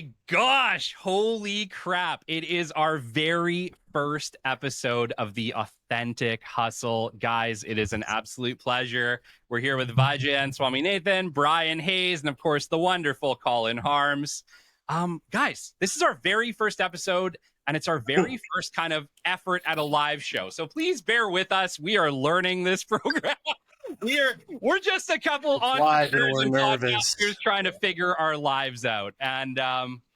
my gosh, holy crap. It is our very first episode of the Authentic Hustle. Guys, it is an absolute pleasure. We're here with Vijayan Swaminathan, Bryan Hayes, and of course, the wonderful Colin Harms. Guys, this is our very first episode, and it's our very first kind of effort at a live show. So please bear with us. We are learning this program. We're just a couple entrepreneurs and podcasters trying to figure our lives out. And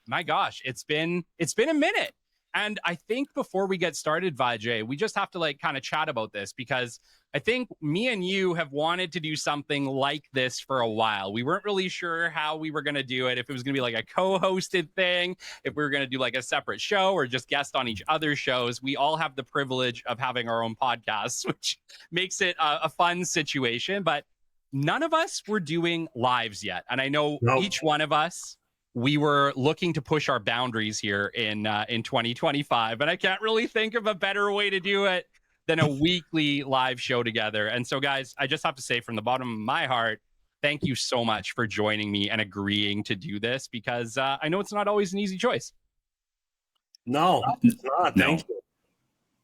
my gosh, it's been a minute. And I think before we get started, Vijay, we just have to kind of chat about this, because I think me and you have wanted to do something like this for a while. We weren't really sure how we were going to do it, if it was going to be like a co-hosted thing, if we were going to do like a separate show or just guest on each other's shows. We all have the privilege of having our own podcasts, which makes it a fun situation, but none of us were doing lives yet. And I know each one of us, we were looking to push our boundaries here in 2025, and I can't really think of a better way to do it than a weekly live show together. And so, guys, I just have to say from the bottom of my heart, thank you so much for joining me and agreeing to do this, because I know it's not always an easy choice. No, it's not. Thank you.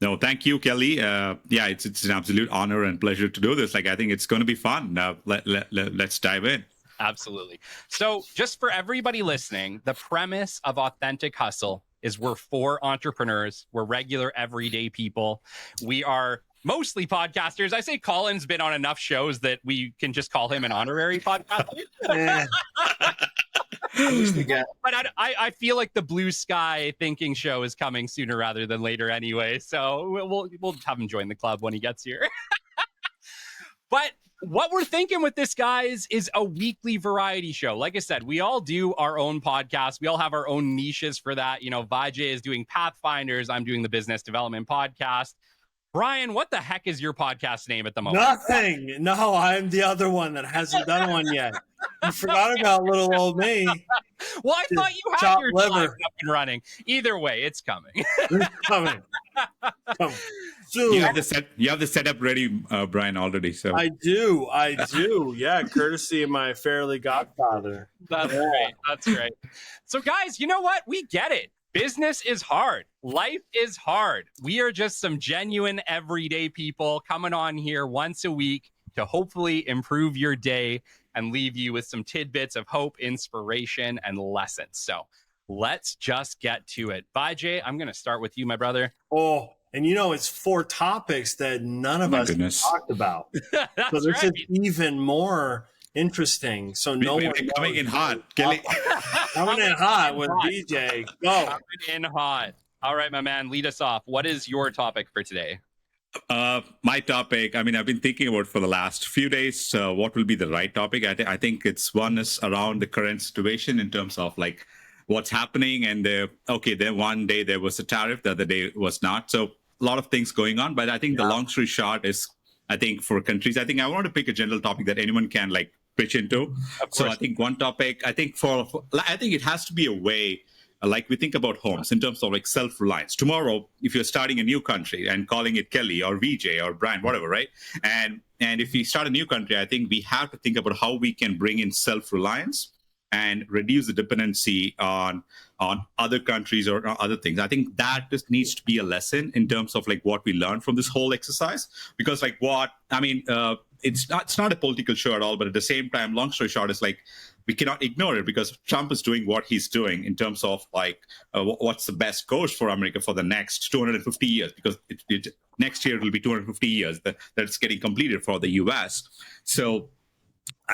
No, thank you, Kelly. It's an absolute honor and pleasure to do this. I think it's going to be fun. Let's dive in. Absolutely. So just for everybody listening, the premise of Authentic Hustle is we're four entrepreneurs. We're regular, everyday people. We are mostly podcasters. I say Colin's been on enough shows that we can just call him an honorary podcaster. But I feel like the blue sky thinking show is coming sooner rather than later anyway. So we'll have him join the club when he gets here. But what we're thinking with this, guys, is a weekly variety show. Like I said, we all do our own podcast. We all have our own niches for that. You know, Vijay is doing Pathfinders. I'm doing the business development podcast. Bryan, what the heck is your podcast name at the moment? Nothing. No, I'm the other one that hasn't done one yet. You forgot about little old me. Well, I thought you had your liver up and running. Either way, it's coming. It's coming. Soon. You have the setup ready, Bryan, already. So I do. Yeah, courtesy of my fairly godfather. That's great. That's great. So, guys, you know what? We get it. Business is hard. Life is hard. We are just some genuine everyday people coming on here once a week to hopefully improve your day and leave you with some tidbits of hope, inspiration, and lessons. So let's just get to it. Vijay, I'm going to start with you, my brother. Oh, and it's 4 topics that none of us have talked about. So this is even more interesting. So we're coming in hot, Kelly. Coming in hot with BJ. Go. Coming in hot. All right, my man, lead us off. What is your topic for today? My topic, I've been thinking about for the last few days, what will be the right topic. I think one is around the current situation in terms of what's happening. And then one day there was a tariff, the other day was not. So a lot of things going on. But I think the long story short is, I think for countries, I think I want to pick a general topic that anyone can pitch into. So I think one topic, I think it has to be a way, we think about homes in terms of self-reliance. Tomorrow, if you're starting a new country and calling it Kelly or VJ or Bryan, whatever, right? And if we start a new country, I think we have to think about how we can bring in self-reliance and reduce the dependency on other countries or other things. I think that just needs to be a lesson in terms of what we learned from this whole exercise. Because it's not a political show at all, but at the same time, long story short, is we cannot ignore it, because Trump is doing what he's doing in terms of what's the best course for America for the next 250 years, because next year it will be 250 years that's getting completed for the US. So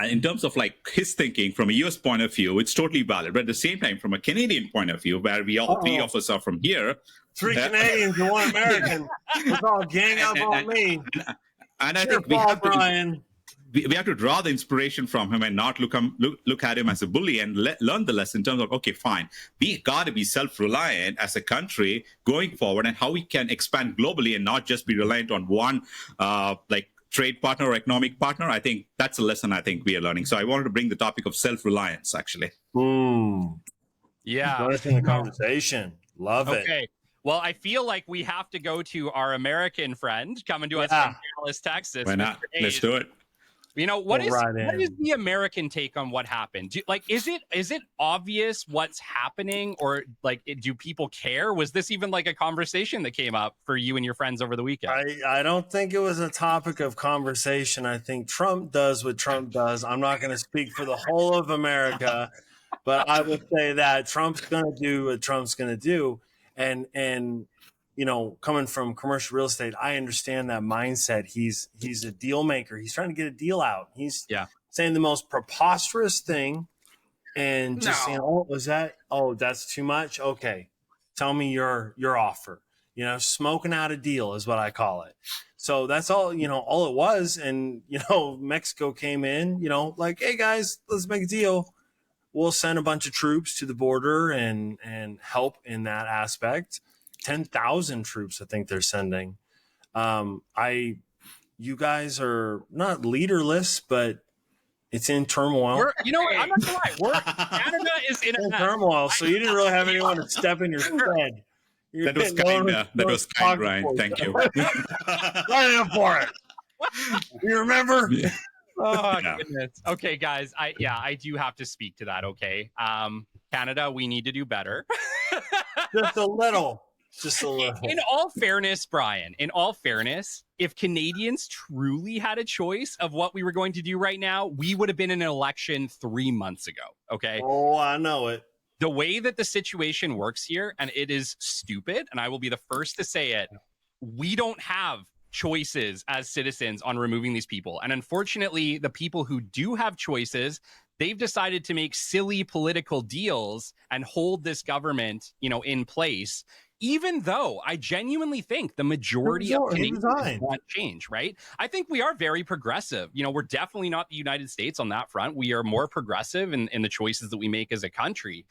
in terms of his thinking from a US point of view, it's totally valid. But at the same time, from a Canadian point of view, where we all three of us are from here. 3 Canadians and 1 American. It's all gang up on me. And I think we have to draw the inspiration from him and not look at him as a bully, and learn the lesson in terms of, okay, fine, we got to be self-reliant as a country going forward, and how we can expand globally and not just be reliant on one trade partner or economic partner. I think that's a lesson I think we are learning. So I wanted to bring the topic of self-reliance, actually. Yeah. Nice in the conversation. Love it. Okay. Well, I feel like we have to go to our American friend coming to us from Dallas, Texas. Why not? Let's do it. You know, what is the American take on what happened? Is it obvious what's happening, or like, do people care? Was this even like a conversation that came up for you and your friends over the weekend? I don't think it was a topic of conversation. I think Trump does what Trump does. I'm not going to speak for the whole of America, but I would say that Trump's going to do what Trump's going to do. And you know, coming from commercial real estate, I understand that mindset. He's a deal maker. He's trying to get a deal out. He's saying the most preposterous thing and just saying, that's too much. Okay. Tell me your offer. You know, smoking out a deal is what I call it. So that's all, you know, all it was. And, you know, Mexico came in, you know, like, hey guys, let's make a deal. We'll send a bunch of troops to the border and help in that aspect. 10,000 troops, I think they're sending. You guys are not leaderless, but it's in turmoil. You know what? I'm not gonna lie. Canada is in turmoil, so you didn't really have anyone to step in your stead. That was kind, Ryan. Thank you. Right in for it. You remember? Yeah. Oh goodness. Okay, guys. I do have to speak to that. Okay, Canada, we need to do better. Just a little. In all fairness, Brian, if Canadians truly had a choice of what we were going to do right now, we would have been in an election 3 months ago. Okay. Oh, I know it. The way that the situation works here, and it is stupid, and I will be the first to say it, we don't have choices as citizens on removing these people. And unfortunately, the people who do have choices, they've decided to make silly political deals and hold this government, you know, in place. Even though I genuinely think the majority of Canadians want change, right? I think we are very progressive. You know, we're definitely not the United States on that front. We are more progressive in the choices that we make as a country.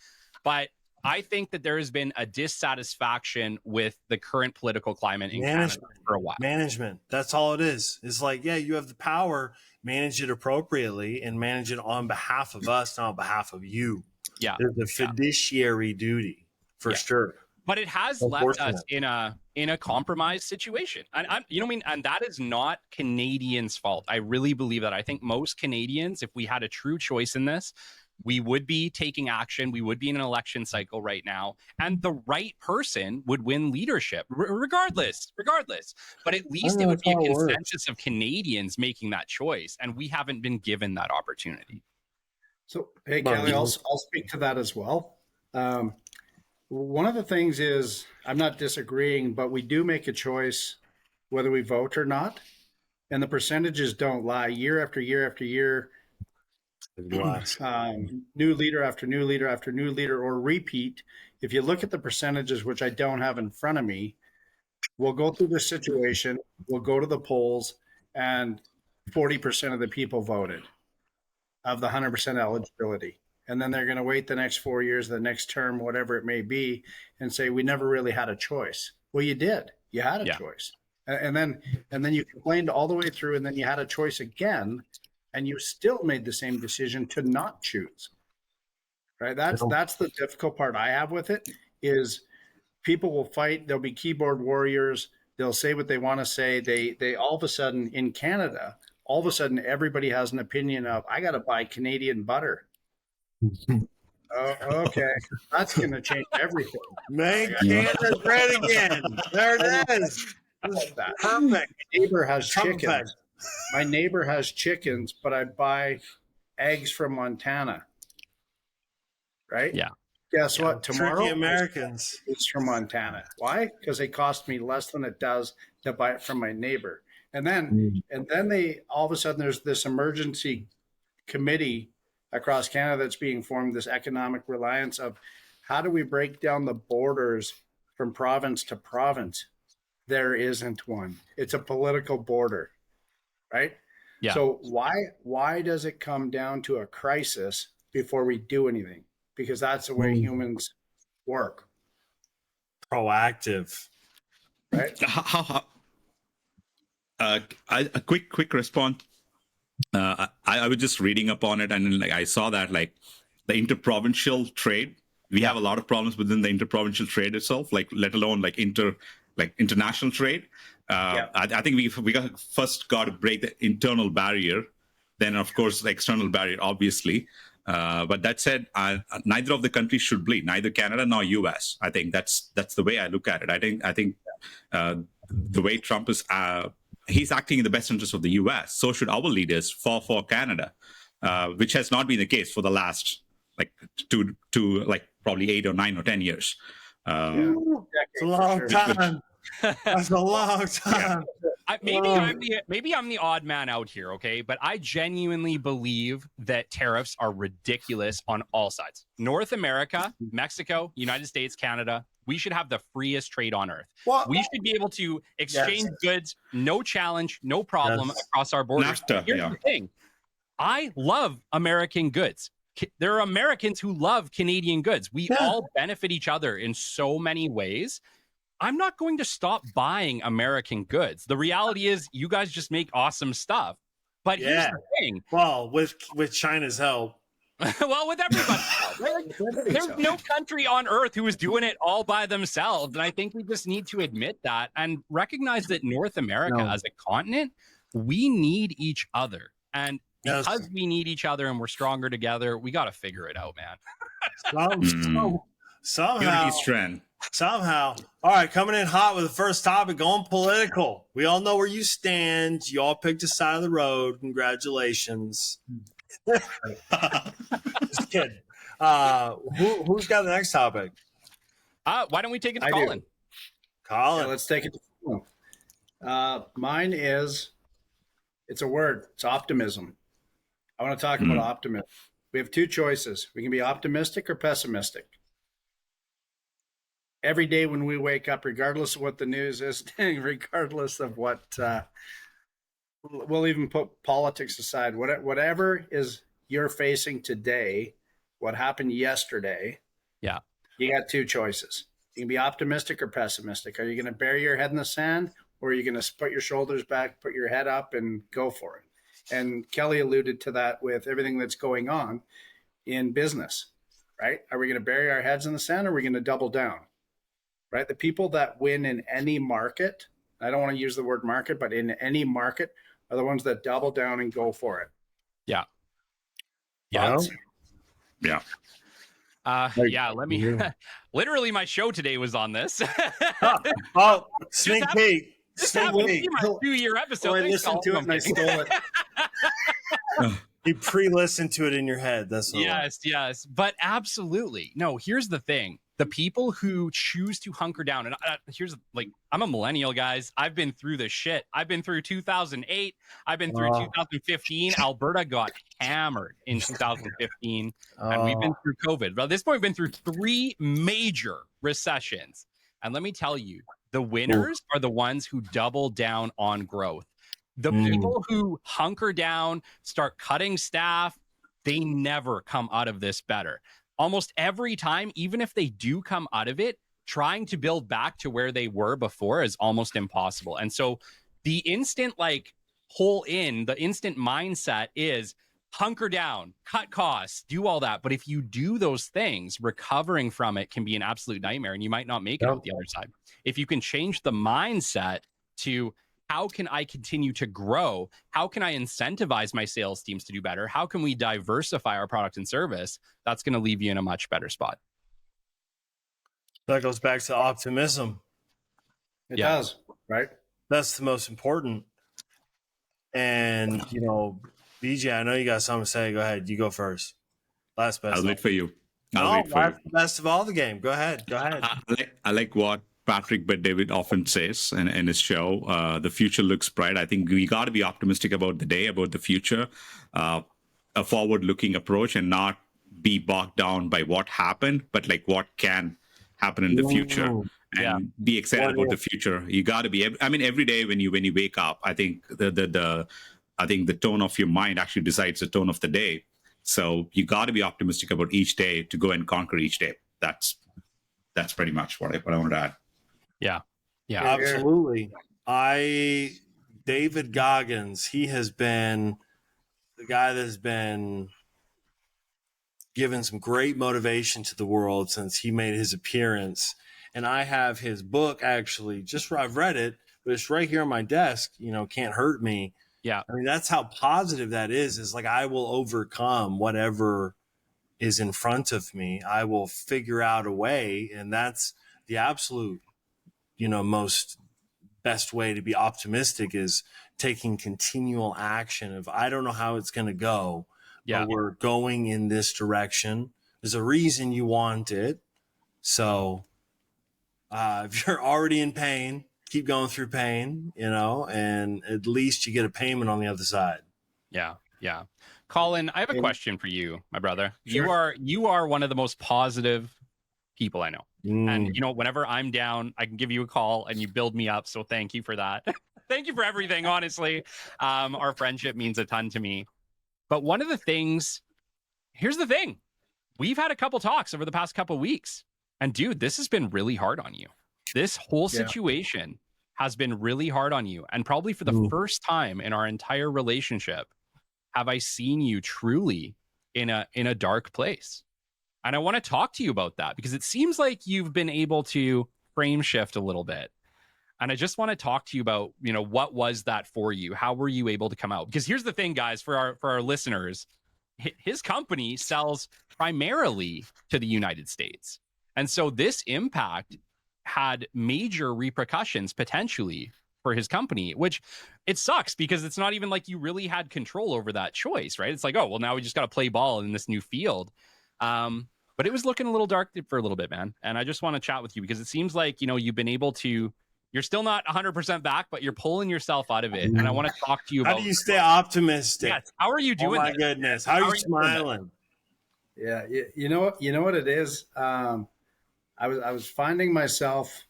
But I think that there has been a dissatisfaction with the current political climate in Canada for a while. Management. That's all it is. It's like, yeah, you have the power, manage it appropriately and manage it on behalf of us, not on behalf of you. Yeah. There's a fiduciary duty for sure. But it has left us in a compromised situation. And you know what I mean? And that is not Canadians' fault. I really believe that. I think most Canadians, if we had a true choice in this, we would be taking action. We would be in an election cycle right now. And the right person would win leadership, regardless. But at least it would be a consensus of Canadians making that choice. And we haven't been given that opportunity. So, hey, Kelly, I'll speak to that as well. One of the things is, I'm not disagreeing, but we do make a choice whether we vote or not. And the percentages don't lie. Year after year after year, new leader after new leader after new leader, or repeat. If you look at the percentages, which I don't have in front of me, we'll go through this situation, we'll go to the polls, and 40% of the people voted of the 100% eligibility. And then they're going to wait the next 4 years, the next term, whatever it may be, and say, we never really had a choice. Well, you did. You had a choice. And then you complained all the way through, and then you had a choice again, and you still made the same decision to not choose. Right? That's the difficult part I have with it, is people will fight. There'll be keyboard warriors. They'll say what they want to say. They all of a sudden, in Canada, all of a sudden, everybody has an opinion of, I got to buy Canadian butter. Oh, okay. That's going to change everything. Make Canada great again. There it is. Perfect. My neighbor has chickens. My neighbor has chickens, but I buy eggs from Montana. Right? Yeah. Guess what? Tomorrow, Americans. It's from Montana. Why? Because they cost me less than it does to buy it from my neighbor. And then they all of a sudden, there's this emergency committee across Canada that's being formed, this economic reliance of how do we break down the borders from province to province? There isn't one. It's a political border, right? Yeah. So why does it come down to a crisis before we do anything? Because that's the way humans work. Proactive, right? A quick response. I was just reading up on it, and I saw that the interprovincial trade, we have a lot of problems within the interprovincial trade itself, let alone international trade. I think we first got to break the internal barrier then of course the external barrier, obviously. But that said, neither of the countries should bleed, neither Canada nor US. I think that's the way I look at it. I think the way Trump is, he's acting in the best interest of the US. So should our leaders for Canada, which has not been the case for the last like probably 8 or 9 or 10 years. It's a long time. That's a long time. Maybe I'm the odd man out here, okay? But I genuinely believe that tariffs are ridiculous on all sides. North America, Mexico, United States, Canada, we should have the freest trade on earth. Well, we should be able to exchange goods, no challenge, no problem across our borders. Here's the thing. I love American goods. There are Americans who love Canadian goods. We all benefit each other in so many ways. I'm not going to stop buying American goods. The reality is you guys just make awesome stuff. But here's the thing. Well, with China's help. Well, with everybody. There's no country on earth who is doing it all by themselves. And I think we just need to admit that and recognize that North America as a continent, we need each other. And because we need each other and we're stronger together, we got to figure it out, man. Somehow. Trend. Somehow. All right, coming in hot with the first topic, going political. We all know where you stand. You all picked a side of the road. Congratulations. Just kidding. Who's got the next topic? Why don't we take it to Colin? Colin. Yeah, let's take it to mine is, it's a word. It's optimism. I want to talk about optimism. We have two choices. We can be optimistic or pessimistic. Every day when we wake up, regardless of what the news is, regardless of what, we'll even put politics aside, whatever is you're facing today, what happened yesterday, you got two choices. You can be optimistic or pessimistic. Are you going to bury your head in the sand, or are you going to put your shoulders back, put your head up, and go for it? And Kelly alluded to that with everything that's going on in business, right? Are we going to bury our heads in the sand, or are we going to double down? Right? The people that win in any market, I don't want to use the word market, but in any market, are the ones that double down and go for it. Yeah. Let me literally my show today was on this. Sneak peek. My 2-year episode. I listened to it and I stole it. You pre-listened to it in your head. That's all. Yes. But absolutely. No, here's the thing. The people who choose to hunker down, and I'm a millennial, guys. I've been through this shit. I've been through 2008. I've been through 2015. Alberta got hammered in 2015, and we've been through COVID. But at this point, we've been through 3 major recessions. And let me tell you, the winners are the ones who double down on growth. The people who hunker down, start cutting staff, they never come out of this better. Almost every time, even if they do come out of it, trying to build back to where they were before is almost impossible. And so the instant the instant mindset is hunker down, cut costs, do all that. But if you do those things, recovering from it can be an absolute nightmare, and you might not make it out the other side. If you can change the mindset to, how can I continue to grow? How can I incentivize my sales teams to do better? How can we diversify our product and service? That's going to leave you in a much better spot. That goes back to optimism. It does, right? That's the most important. And, BJ, I know you got something to say. Go ahead. You go first. Last best. I'll wait for you. Best of all the game. Go ahead. I like what Patrick Bet-David often says in his show, the future looks bright. I think we got to be optimistic about the day, about the future, a forward-looking approach, and not be bogged down by what happened, but like what can happen in the future, and be excited about the future. You got to be. I mean, every day when you wake up, I think the tone of your mind actually decides the tone of the day. So you got to be optimistic about each day to go and conquer each day. That's pretty much what I wanted to add. Yeah, absolutely. David Goggins, he has been the guy that's been given some great motivation to the world since he made his appearance. And I have his book, actually, I've read it, but it's right here on my desk, Can't Hurt Me. Yeah. I mean, that's how positive that is like, I will overcome whatever is in front of me. I will figure out a way. And that's the absolute, most best way to be optimistic, is taking continual action of, I don't know how it's going to go, but we're going in this direction. There's a reason you want it. So if you're already in pain, keep going through pain, and at least you get a payment on the other side. Yeah. Yeah. Colin, I have a question for you, my brother. Sure. You are one of the most positive people I know. And whenever I'm down, I can give you a call and you build me up. So thank you for that. Thank you for everything. Honestly, our friendship means a ton to me. But one of the things, here's the thing. We've had a couple talks over the past couple weeks, and dude, this has been really hard on you. This whole situation has been really hard on you. And probably for the first time in our entire relationship, have I seen you truly in a dark place. And I want to talk to you about that, because it seems like you've been able to frame shift a little bit. And I just want to talk to you about, what was that for you? How were you able to come out? Because here's the thing, guys, for our listeners, his company sells primarily to the United States. And so this impact had major repercussions potentially for his company, which it sucks because it's not even like you really had control over that choice, right? It's like, oh, well, now we just got to play ball in this new field. But it was looking a little dark for a little bit, man. And I just want to chat with you because it seems like, you've been able to, you're still not 100% back, but you're pulling yourself out of it. And I want to talk to you about— How do you stay optimistic? Yes. How are you doing? Oh my goodness. How are you smiling? Yeah. You know what it is? I was finding myself,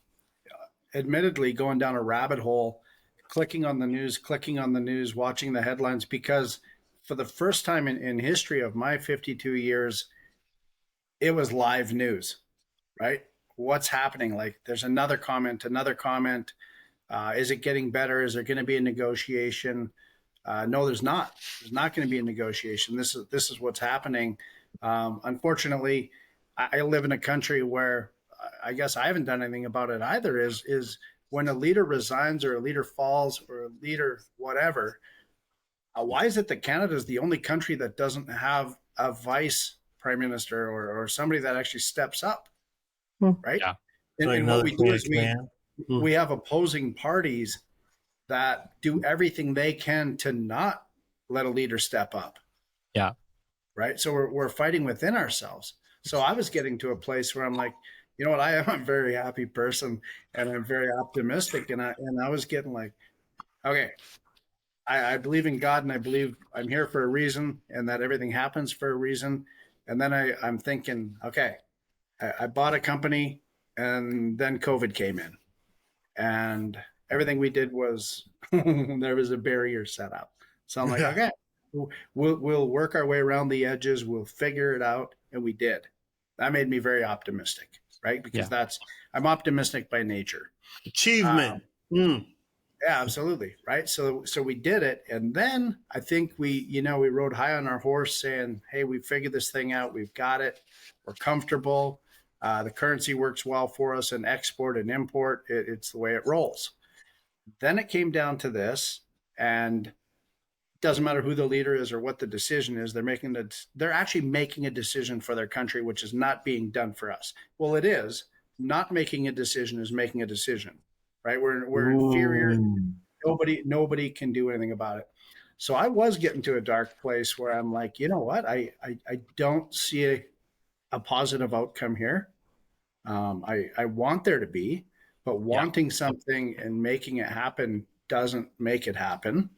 admittedly, going down a rabbit hole, clicking on the news, watching the headlines, because for the first time in history of my 52 years, it was live news, right? What's happening? Like, there's another comment. Is it getting better? Is there going to be a negotiation? No, there's not. There's not going to be a negotiation. This is what's happening. Unfortunately, I live in a country where I guess I haven't done anything about it either. Is when a leader resigns or a leader falls or a leader whatever, why is it that Canada is the only country that doesn't have a vice prime minister or somebody that actually steps up, right? Yeah. And what we do is we have opposing parties that do everything they can to not let a leader step up. Yeah. Right. So we're fighting within ourselves. So I was getting to a place where I'm like, you know what, I am a very happy person and I'm very optimistic. And I was getting like, okay, I believe in God and I believe I'm here for a reason and that everything happens for a reason. And then I'm thinking, okay, I bought a company and then COVID came in and everything we did was, there was a barrier set up. So I'm like, okay, we'll work our way around the edges. We'll figure it out. And we did. That made me very optimistic, right? Because I'm optimistic by nature. Achievement. Yeah, absolutely. Right. So we did it. And then I think we rode high on our horse saying, hey, we figured this thing out. We've got it. We're comfortable. The currency works well for us and export and import. It's the way it rolls. Then it came down to this, and it doesn't matter who the leader is or what the decision is. They're actually making a decision for their country, which is not being done for us. Well, it is. Not making a decision is making a decision. Right? We're inferior. Nobody can do anything about it. So I was getting to a dark place where I'm like, you know what? I don't see a positive outcome here. I want there to be, but wanting something and making it happen doesn't make it happen.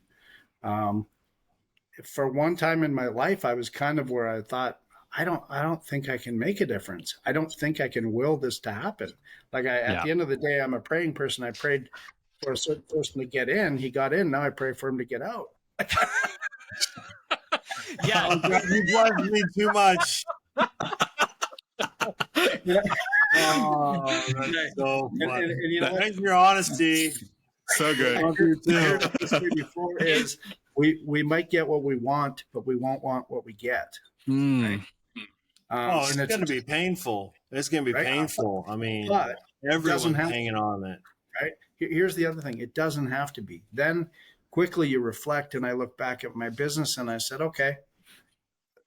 For one time in my life, I was kind of where I thought, I don't think I can make a difference. I don't think I can will this to happen. Like at the end of the day, I'm a praying person. I prayed for a certain person to get in. He got in. Now I pray for him to get out. Yeah. Oh, God, you blessed me too much. Oh, that's so funny. And you know what? Thanks for your honesty. So good. Before is we might get what we want, but we won't want what we get. Right? It's going to be painful. It's going to be painful. I mean, everyone's hanging on it. Right. Here's the other thing. It doesn't have to be. Then quickly you reflect, and I look back at my business and I said, okay,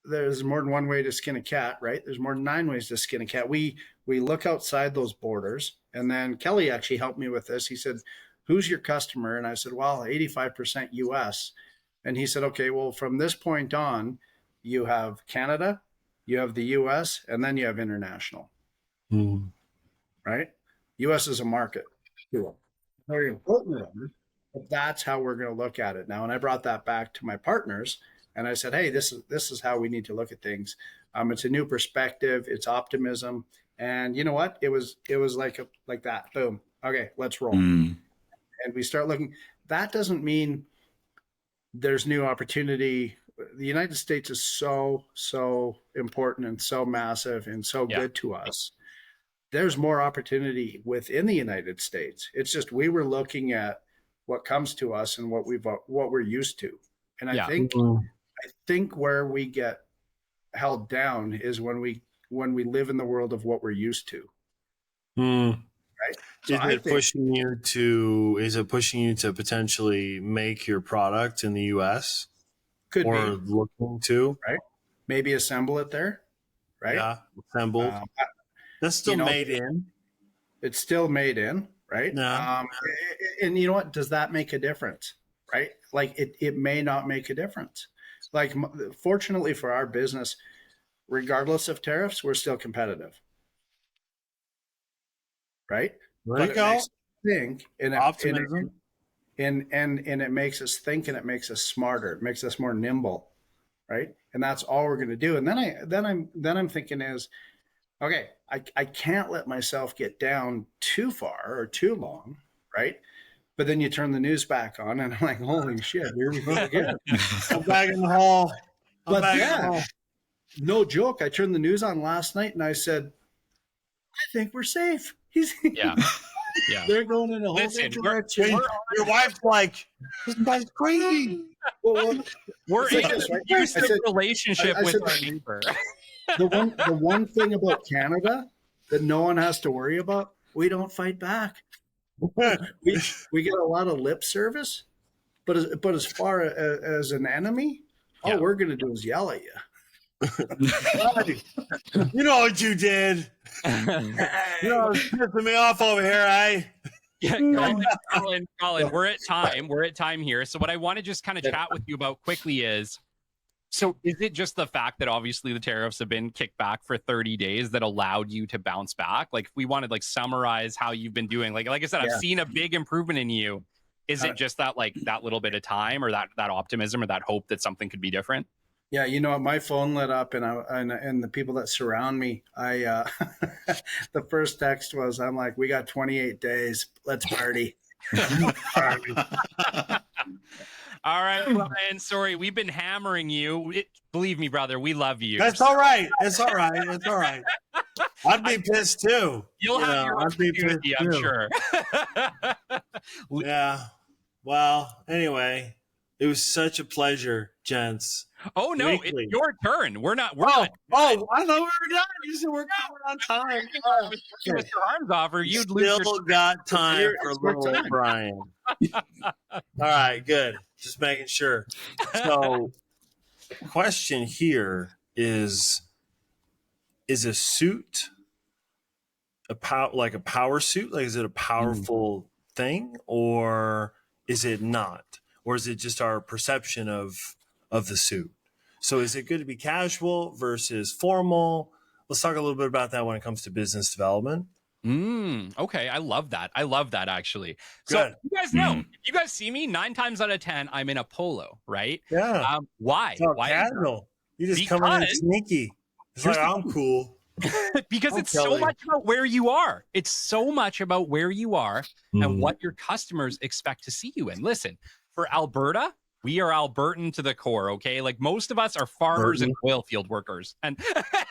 there's more than one way to skin a cat, right? There's more than 9 ways to skin a cat. We look outside those borders. And then Kelly actually helped me with this. He said, who's your customer? And I said, well, 85% US. And he said, okay, well, from this point on, you have Canada, you have the US, and then you have international, right? US is a market. Very important one. But that's how we're going to look at it now. And I brought that back to my partners. And I said, hey, this is how we need to look at things. It's a new perspective. It's optimism. And you know what? It was like that. Boom. Okay, let's roll. And we start looking. That doesn't mean there's new opportunity. The United States is so important and so massive and so good to us. There's more opportunity within the United States. It's just we were looking at what comes to us and what we're used to. And I think where we get held down is when we live in the world of what we're used to. Right? So is it pushing you to potentially make your product in the US? Could or be. looking to? Right. Maybe assemble it there. Right. Yeah. Assembled. That's still made in. It's still made in. Right. Yeah. And you know what? Does that make a difference? Right. Like it may not make a difference. Like, fortunately for our business, regardless of tariffs, we're still competitive. Right. There you go. Think and optimism. And it makes us think, and it makes us smarter. It makes us more nimble. Right. And that's all we're going to do. And then I'm thinking is, okay, I can't let myself get down too far or too long. Right. But then you turn the news back on, and I'm like, holy shit, here we go again. I'm back in the hall. No joke. I turned the news on last night, and I said, I think we're safe. Yeah. They're going in a whole different direction. Your wife's like, this guy's crazy. We're in a abusive relationship with our neighbor. The one thing about Canada that no one has to worry about, we don't fight back. We get a lot of lip service, but as far as an enemy, all we're going to do is yell at you. You know what you did. You know, pissing me off over here, eh? Colin, we're at time here. So what I want to just kind of chat with you about quickly is, so is it just the fact that obviously the tariffs have been kicked back for 30 days that allowed you to bounce back? Like, if we wanted to summarize how you've been doing, like I said, I've seen a big improvement in you. Is it just that that little bit of time, or that optimism, or that hope that something could be different? Yeah, you know, my phone lit up, and the people that surround me, the first text was, I'm like, we got 28 days. Let's party. All right, Brian, sorry, we've been hammering you. Believe me, brother, we love you. That's all right. It's all right. It's all right. I'd be pissed too. You'll have your opportunity, I'm sure. Yeah. Well, anyway, it was such a pleasure, gents. Oh no, Weekly. It's your turn. We're not. I thought we were done. You said we're coming on time. Mr. Arms offer, you'd lose Still your got time for little Brian. All right, good. Just making sure. So, question here is a suit a power suit? Like, is it a powerful thing, or is it not? Or is it just our perception of the suit? So is it good to be casual versus formal? Let's talk a little bit about that when it comes to business development. Okay. I love that. Actually. Good. So you guys know, if you guys see me 9 times out of 10, I'm in a polo, right? Yeah. Why? Why casual? You just come in sneaky. It's like, I'm cool. Because it's so much about where you are. It's so much about where you are and what your customers expect to see you in. Listen, for Alberta, we are Albertan to the core, okay? Like, most of us are farmers and oil field workers. And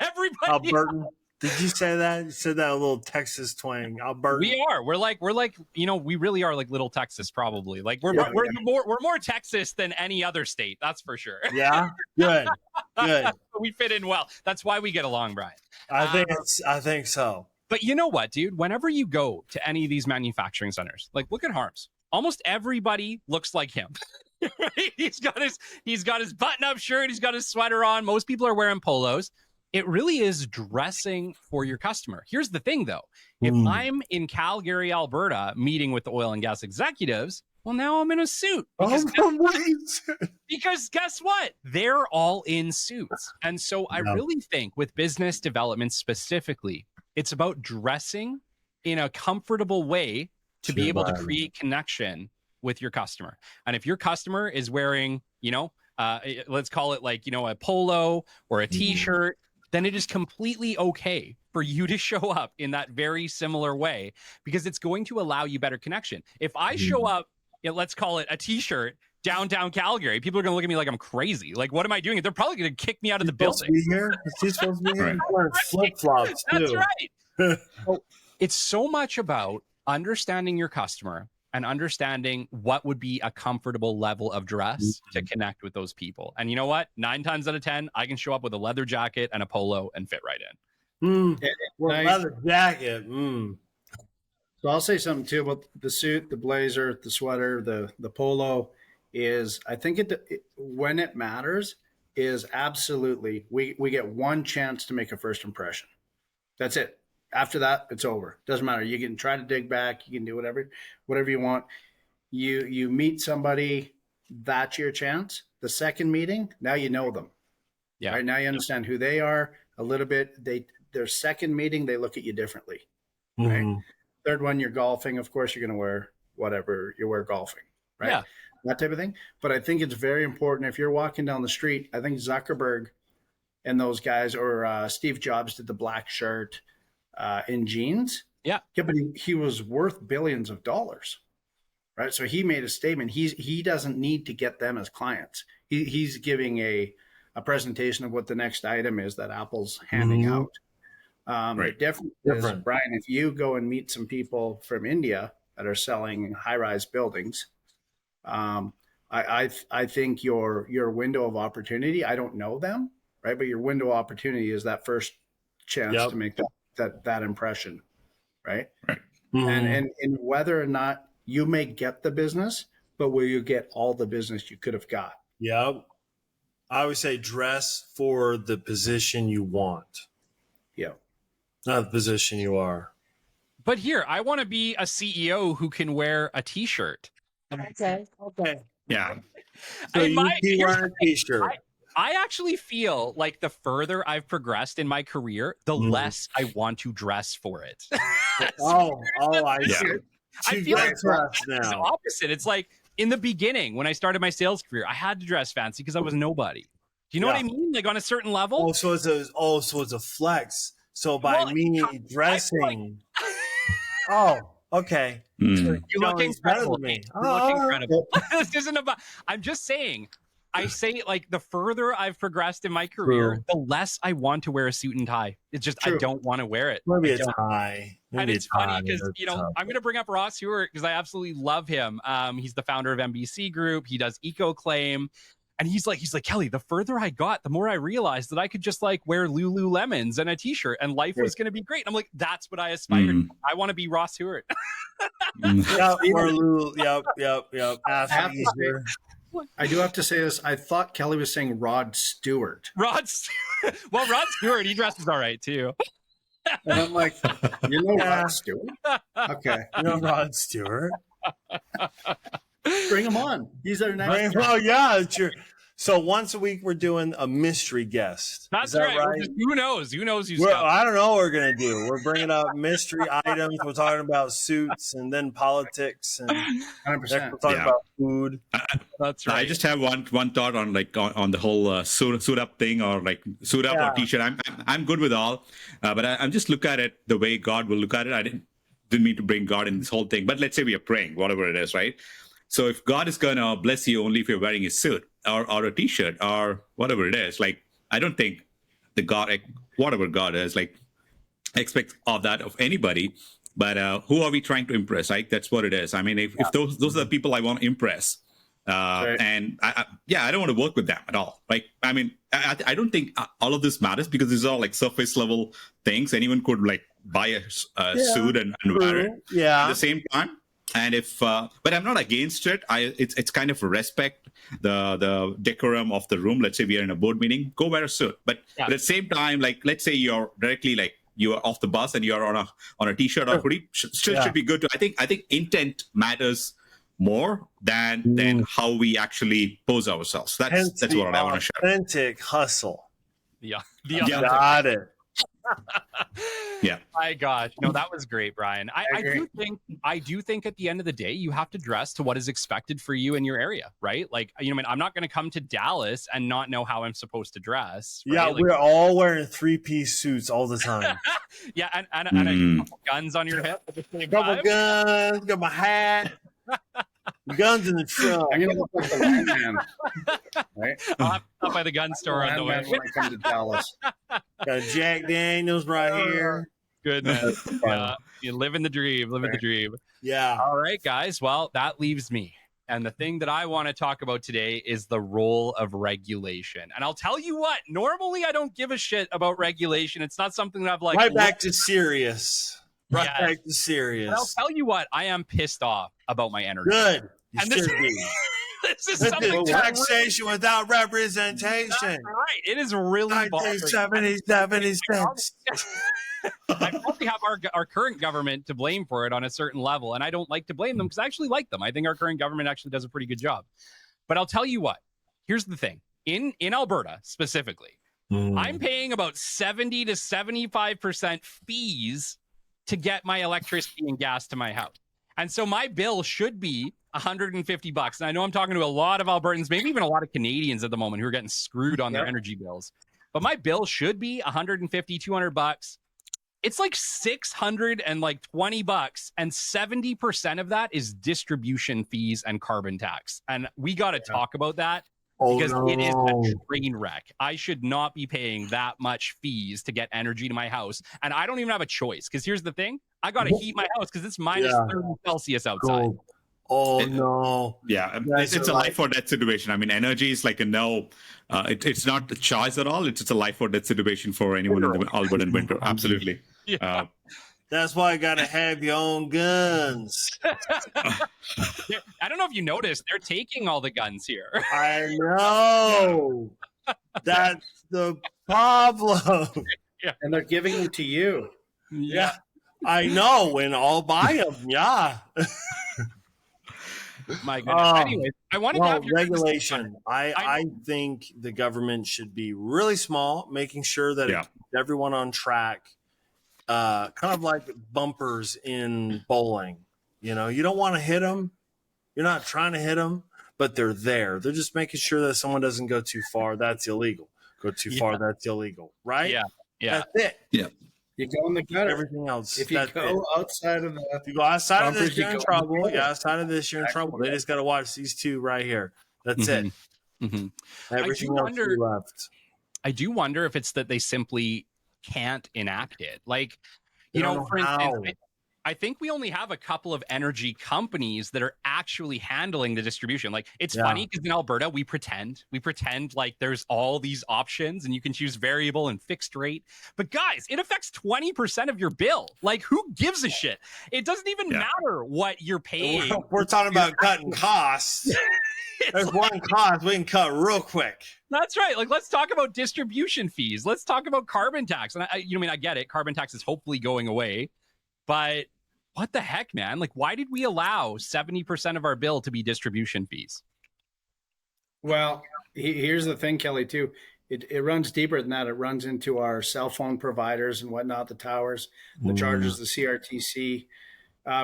everybody... Albertan. Did you say that? You said that a little Texas twang. Alberta. We are. We're like, you know, we really are like little Texas, probably. Like, we're more Texas than any other state. That's for sure. Yeah. Good. We fit in well. That's why we get along, Brian. I think so. But you know what, dude? Whenever you go to any of these manufacturing centers, like, look at Harms. Almost everybody looks like him. Right? He's got his button-up shirt, he's got his sweater on. Most people are wearing polos. It really is dressing for your customer. Here's the thing, though. If I'm in Calgary, Alberta, meeting with the oil and gas executives, well, now I'm in a suit. Because guess what? They're all in suits. And so I really think with business development specifically, it's about dressing in a comfortable way to be able to create connection with your customer. And if your customer is wearing, let's call it like, a polo or a t-shirt, then it is completely okay for you to show up in that very similar way, because it's going to allow you better connection. If I show up, let's call it a t-shirt, downtown Calgary, people are going to look at me like I'm crazy. Like, what am I doing? They're probably going to kick me out of the building. He's supposed to be here. Flip-flops too. That's right. So it's so much about understanding your customer and understanding what would be a comfortable level of dress to connect with those people. And you know what? 9 times out of 10, I can show up with a leather jacket and a polo and fit right in. Leather jacket. So I'll say something too about the suit, the blazer, the sweater, the polo. Is I think when it matters is absolutely we get one chance to make a first impression. That's it. After that, it's over. Doesn't matter. You can try to dig back. You can do whatever you want. You meet somebody, that's your chance. The second meeting, now you know them. Yeah. Right now you understand who they are a little bit. Their second meeting, they look at you differently. Right. Third one, you're golfing. Of course, you're going to wear whatever you wear golfing. Right. Yeah. That type of thing. But I think it's very important if you're walking down the street. I think Zuckerberg and those guys, or Steve Jobs did the black shirt in jeans. Yeah. But he was worth billions of dollars, right? So he made a statement. He doesn't need to get them as clients. He's giving a presentation of what the next item is that Apple's handing out. Right. Different. Brian, if you go and meet some people from India that are selling high-rise buildings, I think your window of opportunity, I don't know them, right? But your window of opportunity is that first chance to make that impression, right? And whether or not you may get the business, but will you get all the business you could have got? Yep. I would say dress for the position you want. Yeah. Not the position you are. But here, I want to be a CEO who can wear a t-shirt. Okay. Yeah. So you wear a t-shirt. I actually feel like the further I've progressed in my career, the less I want to dress for it. I see. I feel like it's the opposite. It's like in the beginning, when I started my sales career, I had to dress fancy because I was nobody. Do you know what I mean? Like on a certain level. So it's a flex. So by dressing. Okay. You look incredible. You look incredible. This isn't about. I'm just saying. I say like the further I've progressed in my career, the less I want to wear a suit and tie. It's just I don't want to wear it. Maybe a tie. And it's funny because I'm going to bring up Ross Stewart because I absolutely love him. He's the founder of MBC Group. He does EcoClaim. And he's like, Kelly, the further I got, the more I realized that I could just like wear Lululemons and a t-shirt and life was going to be great. And I'm like, that's what I aspire to. I want to be Ross Stewart. I do have to say this. I thought Kelly was saying Rod Stewart. Rod Stewart, he dresses all right too. And I'm like, Rod Stewart? Okay. Rod Stewart. Bring him on. He's our next. It's true. So once a week, we're doing a mystery guest. That's right. Who knows? Who knows who's I don't know what we're going to do. We're bringing up mystery items. We're talking about suits and then politics. And 100%. we're talking about food. That's right. I just have one thought on on the whole suit up thing or like suit up or t-shirt. I'm good with all. But I'm just look at it the way God will look at it. I didn't mean to bring God in this whole thing. But let's say we are praying, whatever it is, right? So if God is going to bless you only if you're wearing a suit or a t-shirt or whatever it is, like, I don't think the God, like, whatever God is, like, expects of that of anybody. But who are we trying to impress, right? That's what it is. I mean, if those are the people I want to impress, and I don't want to work with them at all. Like, I mean, I don't think all of this matters because these are like surface level things. Anyone could like buy a suit and wear it. Yeah. At the same time, And if, but I'm not against it. It's kind of respect the decorum of the room. Let's say we are in a board meeting, go wear a suit. But at the same time, like let's say you're directly like you are off the bus and you're on a t-shirt or hoodie, should be good. I think intent matters more than how we actually pose ourselves. That's what I want to share. Authentic hustle. Yeah. Got it. Yeah. My gosh. No, that was great, Bryan. I do think at the end of the day, you have to dress to what is expected for you in your area, right? Like, I'm not going to come to Dallas and not know how I'm supposed to dress. Right? Yeah, like, we're all wearing 3-piece suits all the time. yeah, and a couple guns on your hip at the same time. Couple guns, got my hat. Guns in the trunk. I'm gonna look like the landman, right? I'll have to stop by the gun store on the way. When I come to Dallas. Got Jack Daniels right here. Goodness. You're living the dream. Living the dream. Yeah. All right, guys. Well, that leaves me. And the thing that I want to talk about today is the role of regulation. And I'll tell you what, normally I don't give a shit about regulation. It's not something that I've like... Right back to serious. Right back to serious. But I'll tell you what, I am pissed off about my energy. Good. You And should be. This is This something is taxation without representation. right. It is really bothering. 1976. I probably have our current government to blame for it on a certain level, and I don't like to blame them because I actually like them. I think our current government actually does a pretty good job. But I'll tell you what. Here's the thing. In Alberta specifically, I'm paying about 70 to 75% fees to get my electricity and gas to my house. And so my bill should be $150. And I know I'm talking to a lot of Albertans, maybe even a lot of Canadians at the moment who are getting screwed on their energy bills. But my bill should be $150, $200. It's like $620, and 70% of that is distribution fees and carbon tax. And we got to talk about that because it is a train wreck. I should not be paying that much fees to get energy to my house. And I don't even have a choice because here's the thing. I got to heat my house because it's minus 30 Celsius outside. Oh, no. Yeah, it's a life or death situation. I mean, energy is like a no. It's not a choice at all. It's just a life or death situation for anyone in the Albertan winter. Absolutely. Yeah. That's why you got to have your own guns. I don't know if you noticed, they're taking all the guns here. I know. That's the problem. Yeah. And they're giving them to you. Yeah. I know. And I'll buy them. Yeah. My goodness. Anyways, I wanted to have your regulation. I think the government should be really small, making sure that it keeps everyone on track. Kind of like bumpers in bowling. You don't want to hit them. You're not trying to hit them, but they're there. They're just making sure that someone doesn't go too far. That's illegal. Go too far. That's illegal. Right? Yeah. That's it. Yeah. You go in the gutter. Everything else. If you go outside of the, if you go outside of this, bumpers, you're in you go trouble. in. Yeah, outside of this, you're in trouble. They just got to watch these two right here. That's it. Everything else is left. I do wonder if it's that they simply can't enact it. Like, for instance, I think we only have a couple of energy companies that are actually handling the distribution. Like, it's funny because in Alberta, we pretend like there's all these options and you can choose variable and fixed rate. But guys, it affects 20% of your bill. Like, who gives a shit? It doesn't even matter what you're paying. We're talking about cutting costs. There's one cost we can cut real quick. That's right. Like, let's talk about distribution fees. Let's talk about carbon tax. And I get it. Carbon tax is hopefully going away. But what the heck, man? Like, why did we allow 70% of our bill to be distribution fees? Well, here's the thing, Kelly, too. It runs deeper than that. It runs into our cell phone providers and whatnot, the towers, the charges, the CRTC.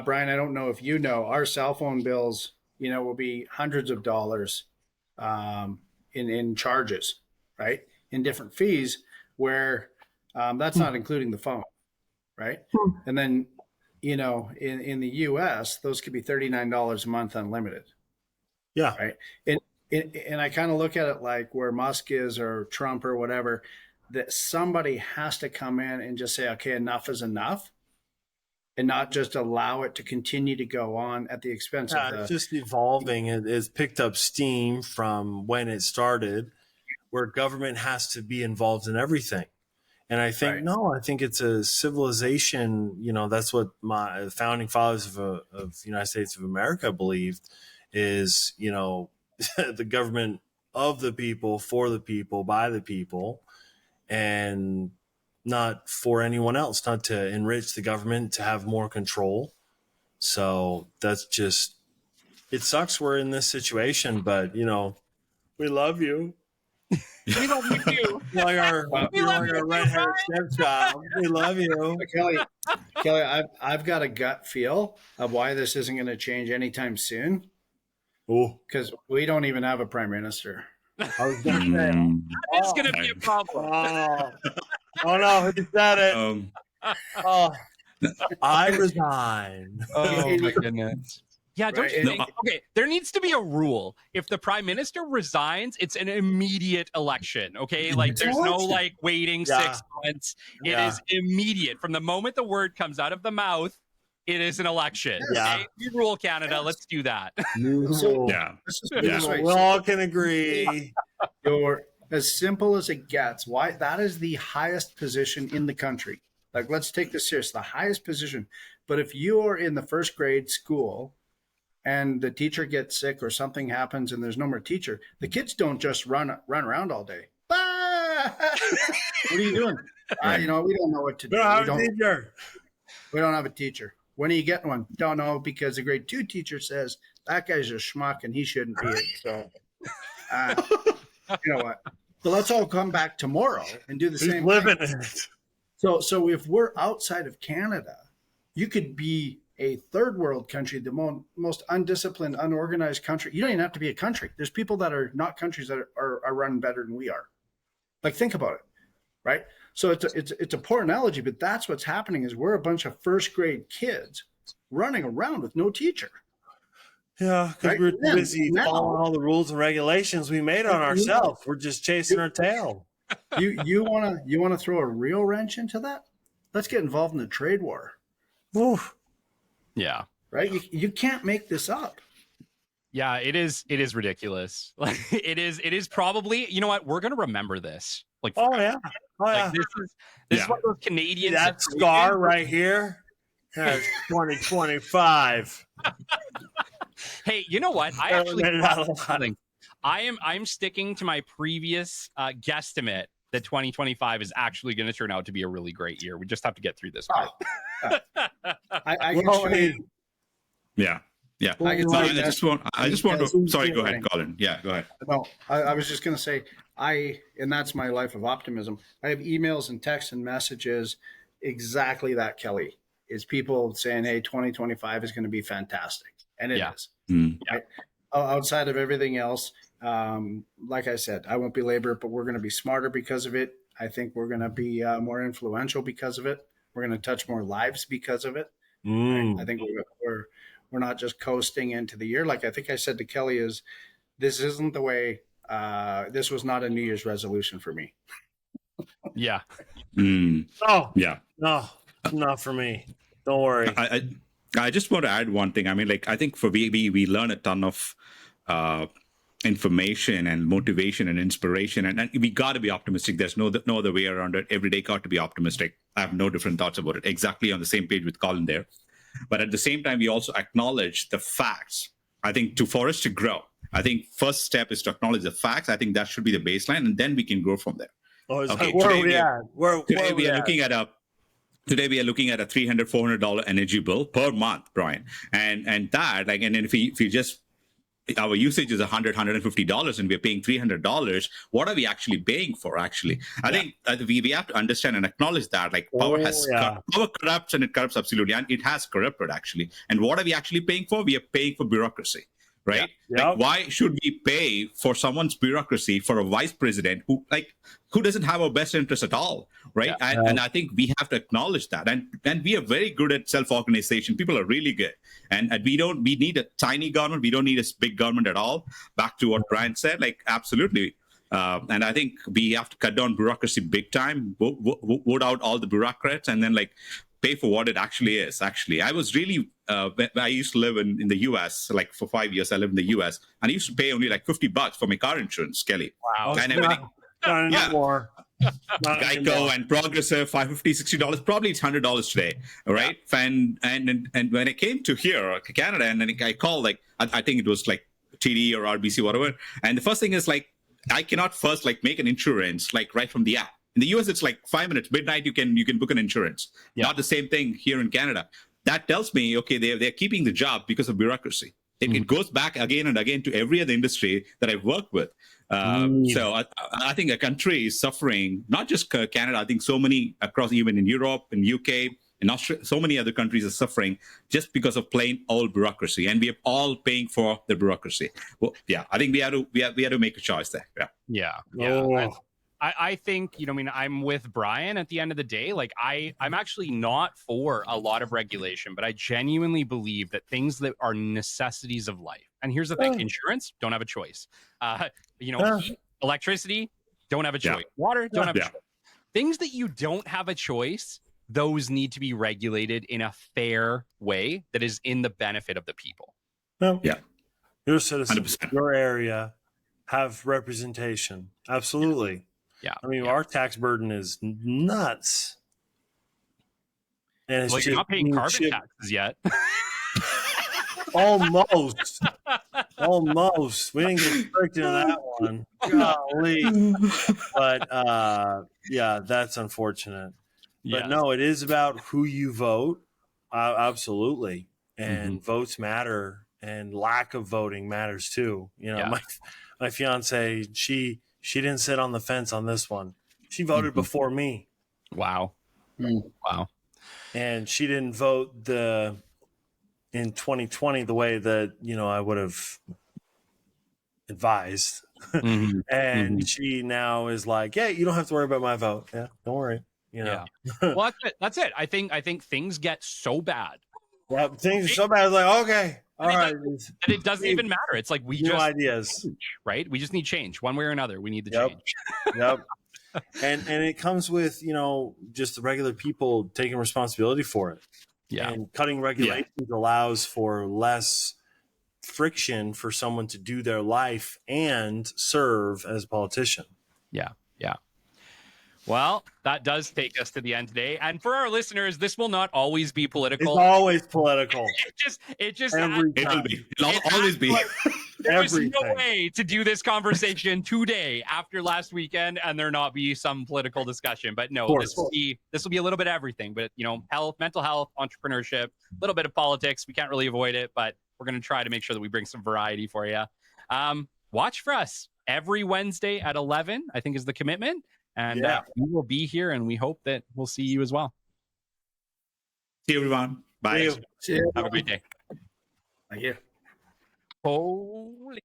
Bryan, I don't know if you know, our cell phone bills, will be hundreds of dollars in charges, right? In different fees where that's not including the phone, right? And then, in the US, those could be $39 a month unlimited. Yeah. Right. And I kind of look at it like where Musk is or Trump or whatever, that somebody has to come in and just say, okay, enough is enough. And not just allow it to continue to go on at the expense of it's just evolving. It's picked up steam from when it started, where government has to be involved in everything. And I think, Right. no, I think it's a civilization. You know, that's what my founding fathers of the United States of America believed is, you know, the government of the people, for the people, by the people, and not for anyone else, not to enrich the government, to have more control. So that's just, it sucks we're in this situation, but, you know, we love you. We love you too. Like our, We love you too, red-haired stepchild. We love you. Kelly, I've got a gut feel of why this isn't going to change anytime soon, Oh, because we don't even have a prime minister. I was going to say, Mm. It's going to be a problem. oh no, who said it? Um, Oh, I resign. Oh my goodness. Yeah, don't you Right. think? Okay, there needs to be a rule. If the prime minister resigns, it's an immediate election. Okay, like there's no like waiting Yeah. 6 months. It Yeah. is immediate from the moment the word comes out of the mouth. It is an election. Yeah. Okay? We rule Canada. Let's do that. So- yeah. Let's just put it this way. We all can agree. You're as simple as it gets. Why? That is the highest position in the country. Like, let's take this serious, the highest position. But if you are in the first grade school and the teacher gets sick or something happens and there's no more teacher, the kids don't just run around all day. What are you doing? You know, we don't know what to do. We don't have a teacher. We don't have a teacher. When are you getting one? Don't know, because the grade 2 teacher says that guy's a schmuck and he shouldn't be it. So, you know what? So let's all come back tomorrow and do the Who's same living thing. it? So if we're outside of Canada, you could be a third world country, the most undisciplined, unorganized country. You don't even have to be a country. There's people that are not countries that are running better than we are. Like, think about it, right? So it's a poor analogy, but that's what's happening is we're a bunch of first grade kids running around with no teacher. Yeah, because Right? we're too busy Now- following all the rules and regulations we made on ourselves. We're just chasing our tail. You wanna throw a real wrench into that? Let's get involved in the trade war, Oof. Yeah. right? You can't make this up. Yeah, it is ridiculous. Like it is probably, you know what? We're gonna remember this. Like, Oh yeah. Oh yeah. like this is one of those Canadian That scar right here. That's 2025. Hey, you know what? I That actually made it out of something. I'm sticking to my previous guesstimate that 2025 is actually going to turn out to be a really great year. We just have to get through this part. I can Well, show you. Yeah. Yeah. I can No, say I that- just want to. Sorry, go ahead, Colin. Yeah, go ahead. No, I was just going to say, and that's my life of optimism. I have emails and texts and messages exactly that, Kelly, is people saying, hey, 2025 is going to be fantastic. And it is. Mm. Right? Outside of everything else, like I said, I won't belabor it, but we're going to be smarter because of it. I think we're going to be more influential because of it. We're going to touch more lives because of it. Mm. I think we're not just coasting into the year. Like I think I said to Kelly, this isn't the way. This was not a New Year's resolution for me. Yeah. Mm. Oh, Yeah. no, not for me. Don't worry. I just want to add one thing. I mean, like, I think for we learn a ton of information and motivation and inspiration, and we got to be optimistic. There's no other way around it. Every day got to be optimistic. I have no different thoughts about it. Exactly on the same page with Colin there. But at the same time, we also acknowledge the facts. I think for us to grow, I think first step is to acknowledge the facts. I think that should be the baseline, and then we can grow from there. Oh, Okay, where today are we we- at? Today we are at? looking at a $300, $400 energy bill per month, Brian, and that, like, and then if you just, our usage is $150 and we're paying $300, what are we actually paying for? Actually, I think we have to understand and acknowledge that, like, power power corrupts, and it corrupts absolutely, and it has corrupted actually. And what are we actually paying for? We are paying for bureaucracy. Right? Yeah. Like, why should we pay for someone's bureaucracy for a vice president who doesn't have our best interest at all? Right. Yeah. And I think we have to acknowledge that. And we are very good at self-organization. People are really good. And we need a tiny government. We don't need a big government at all. Back to what Brian said, like, absolutely. And I think we have to cut down bureaucracy big time, vote out all the bureaucrats, and then, like, pay for what it actually is. Actually, I was really, I used to live in the US, like for 5 years, I lived in the US, and I used to pay only like $50 for my car insurance, Kelly. Wow. And Not yeah. anymore. Geico and Progressive, $550, $60. Probably it's $100 today. All right. And when I came to here, Canada, and then I called, like, I think it was like TD or RBC, whatever. And the first thing is, like, I cannot first, like, make an insurance, like, right from the app. In the US, it's like 5 minutes, midnight, you can book an insurance. Yeah. Not the same thing here in Canada. That tells me, okay, they're keeping the job because of bureaucracy. It goes back again and again to every other industry that I've worked with. So I think a country is suffering, not just Canada. I think so many across, even in Europe, in UK, in Australia, so many other countries are suffering just because of plain old bureaucracy, and we are all paying for the bureaucracy. Well, yeah, I think we have to make a choice there. Yeah. Yeah. I think, I mean, I'm with Bryan at the end of the day. Like, I'm actually not for a lot of regulation, but I genuinely believe that things that are necessities of life. And here's the thing: insurance, don't have a choice. Heat, electricity, don't have a choice. Water, don't have a choice. Things that you don't have a choice, those need to be regulated in a fair way that is in the benefit of the people. No. Yeah. Your citizens, 100%. your area have representation. Absolutely. Yeah. I mean, our tax burden is nuts. And it's you're not paying carbon taxes yet. Almost. We didn't get tricked into that one. Golly. But yeah, that's unfortunate. But no, it is about who you vote. Absolutely. And votes matter, and lack of voting matters too. My fiance, she didn't sit on the fence on this one. She voted before me. Wow. Wow. And she didn't vote in 2020 the way that, I would have advised. And she now is like, yeah, you don't have to worry about my vote. Yeah, don't worry. Yeah. Well, that's it. I think things get so bad. Yeah, things are so bad. It's like, okay, all right. And it doesn't even matter. It's like we just ideas, change, right? We just need change one way or another. We need the change. Yep. And it comes with, just the regular people taking responsibility for it. Yeah. And cutting regulations allows for less friction for someone to do their life and serve as a politician. Yeah. Yeah. Well, that does take us to the end today. And for our listeners, this will not always be political. It's always political. It just It'll always be. There was no way to do this conversation today after last weekend and there not be some political discussion. But no, this will be a little bit of everything. But health, mental health, entrepreneurship, a little bit of politics. We can't really avoid it, but we're going to try to make sure that we bring some variety for you. Watch for us every Wednesday at 11, I think is the commitment. And we will be here, and we hope that we'll see you as well. See you, everyone. Bye. Have a great day. Thank you. Holy